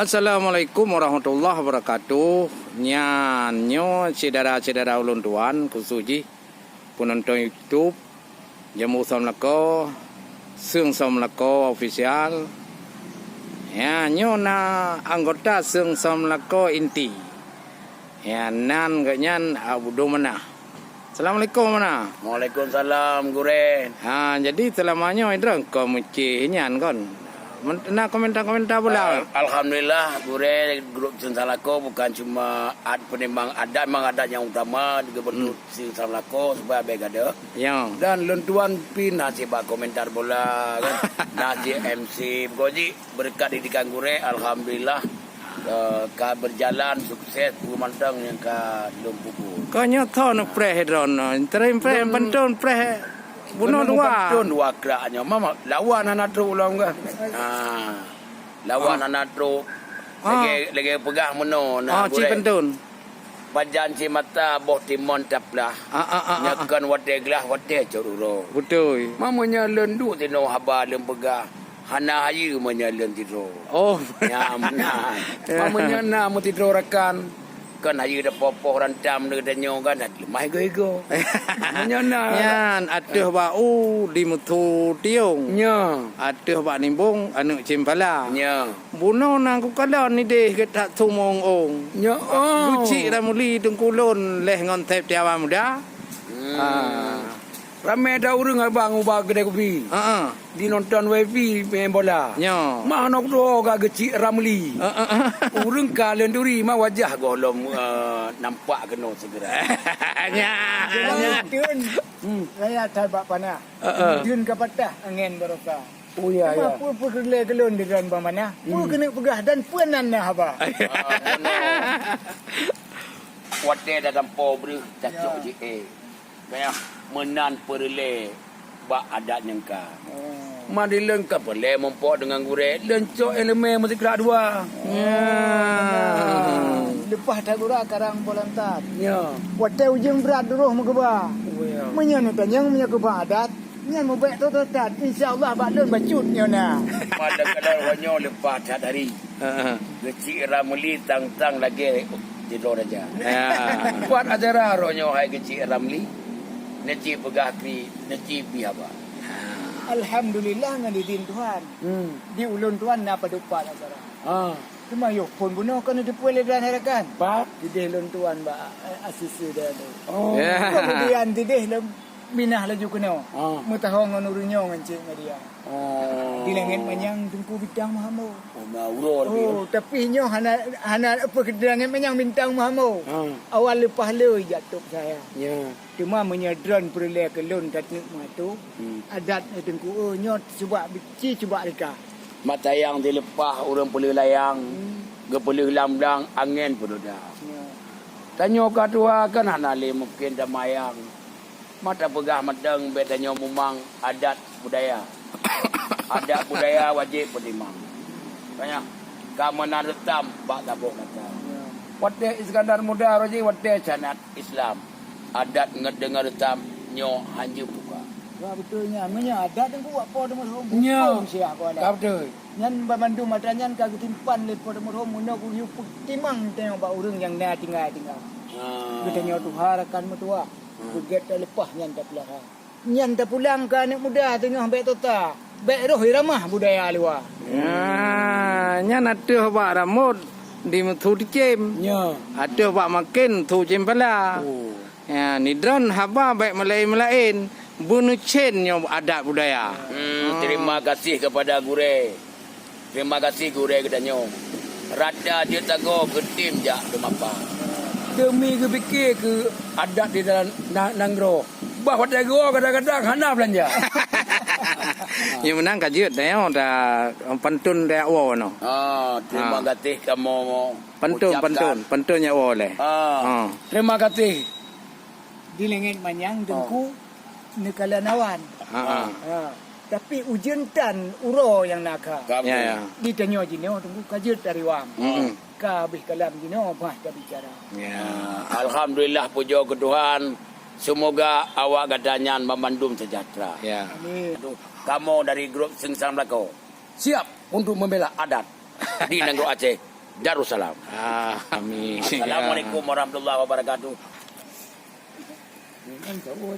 Assalamualaikum warahmatullahi wabarakatuh. Nyanyo saudara-saudara ulun tuan khususnya penonton YouTube Jamu Somlako Seung Somlako official. Ya nyo na anggota Seung Somlako inti. Ya nan ganyan abudo mana. Assalamualaikum mana. Waalaikumsalam Guren. Jadi selamanya idrang ko muci nyan kon. Nak komentar-komentar pula. Alhamdulillah Guren grup Seung Somlako bukan cuma penembang adat, memang adat yang utama juga bentuk Seung Somlako supaya baik ada. Ya. Dan lentuan pin nasi bak komentar bola kan. Nasi MC Goji berkat didikan Guren alhamdulillah ka berjalan sukses mantang yang ka lumpuku. Kau nyoto nak preh dron. Terim preh pentun preh. Bunuh dua. Bunuh dua keraknya. Mama lawan anak tru ulang ke. Lawan anak tru. Lagi pegah meno nak. Cik pentun. Bajan si mata boh timon taplah. Nyakan wate gelah wate coruro. Betul. Mamanya lendu tino haba lem pegah. Hana hayu menyalen tidro. Oh. Ya mana. Mamanya na mu tidro rakan. Kan hayu dah popoh rantam dekat nyo kan lemah ego. Menyana. Yan atuh bau di mutu tiung. Nya. Atuh bak nimbung anu cimpala. Nya. Bunuh nang ku kalon ni deh ke tak tumong ong. Nya. Luci ramuli tungkulun leh ngontep tiawa muda. Ramai dah urang abang ubah kedai kopi. Di nonton wifi main bola. Nya. Mah nak do gak gecik ramli. Urang kalen duri mah wajah golong nampak kena segera. Nya. Tun. Saya tak bak panah. Tun ke patah angin barokah. Oh ya ya. Apa kelai kelon di dalam mana? Pu kena pegah dan puanan nah haba. Wate dalam pobri cacuk je Kaya menan perle bak adat nyangka. Mandi lengkap boleh mempok dengan gurek. Lencok elemen mesti kerak dua. Lepas tak gura karang bolantat. Ya. Wate ujung berat duruh mengeba. Menyan tanyang punya keba adat. Nyan mau baik tu tat. Insya-Allah bak lun bacut nyo na. Pada kadang wanyo lepas tak hari. Gecik ramli tang-tang lagi tidur aja. Buat acara ronyo hai gecik ramli. Neci pegah kri, neci pi apa? Alhamdulillah ngan didin Tuhan. Di ulun Tuhan na padupa acara. Cuma yo pun bunuh kan di puele dan harakan. Pak, Di ulun Tuhan ba asisi dia tu. oh. Kemudian dideh le minah laju kena. Mutahong ngan urunyo ngan cik dia. Oh. Di langit manyang tungku bintang mahamu. Oh, mauro lagi. Oh, tapi nyo hana apa ke langit manyang bintang mahamu. Awal lepas le jatuh saya. Ya. Cuma menyedran perle kelun tatnik matu. Adat tungku nyo cuba bici cuba reka. Mata yang dilepah orang boleh layang. Gepelih lamblang angin pun dah. Tanyo katua kan hanale mungkin dah mayang. Mata pegah madang betanyo mumang adat budaya. Adat budaya wajib penimang. Tanya keamanan retam bak tabuk kata. Wate Iskandar Muda roji wate sanat Islam. Adat ngedengar retam nyo hanju buka. Wah betulnya menya adat tungku apa demo rom. Nya. Sia ko Kau ada. betul. Nyan bamandu matranyan ka timpan le po demo rom muno ku yu timang tengok ba urang yang na tinggal. Betanyo Tuhan akan mutua. Beget lepas nyan tak pelara. Nyan tak pulang ke anak muda tengah baik tota. Baik roh ramah budaya luar. Nya atuh bak ramut di mutu dicem. Nya. Atuh bak makin tu cimpala. Oh. Ya, ni dron haba baik melain-melain. Bunuh cen nyo adat budaya. Terima kasih kepada Gure. Terima kasih Gure kedanyo. Rada dia tago getim jak demapa. Demi ke fikir ke adat di dalam nanggro. Bah pada gua kadang-kadang hana belanja. Yang menang kajut dah pantun dah awo no. Terima kasih kamu Pentunnya awo leh. Terima kasih. Di langit manyang tengku nekalan awan. Tapi ujian tan uro yang naka. Ya. Di tanyo jino tengku kajut dari wam. Ka habis kalam jino bah dah bicara. Ya. Alhamdulillah puja ke Tuhan. Semoga awak gadanyan memandum sejahtera. Ya. Amin. Kamu dari grup Seung Somlako siap untuk membela adat di Nanggro Aceh. Darussalam. Amin. Assalamualaikum warahmatullahi wabarakatuh. Kan tahu.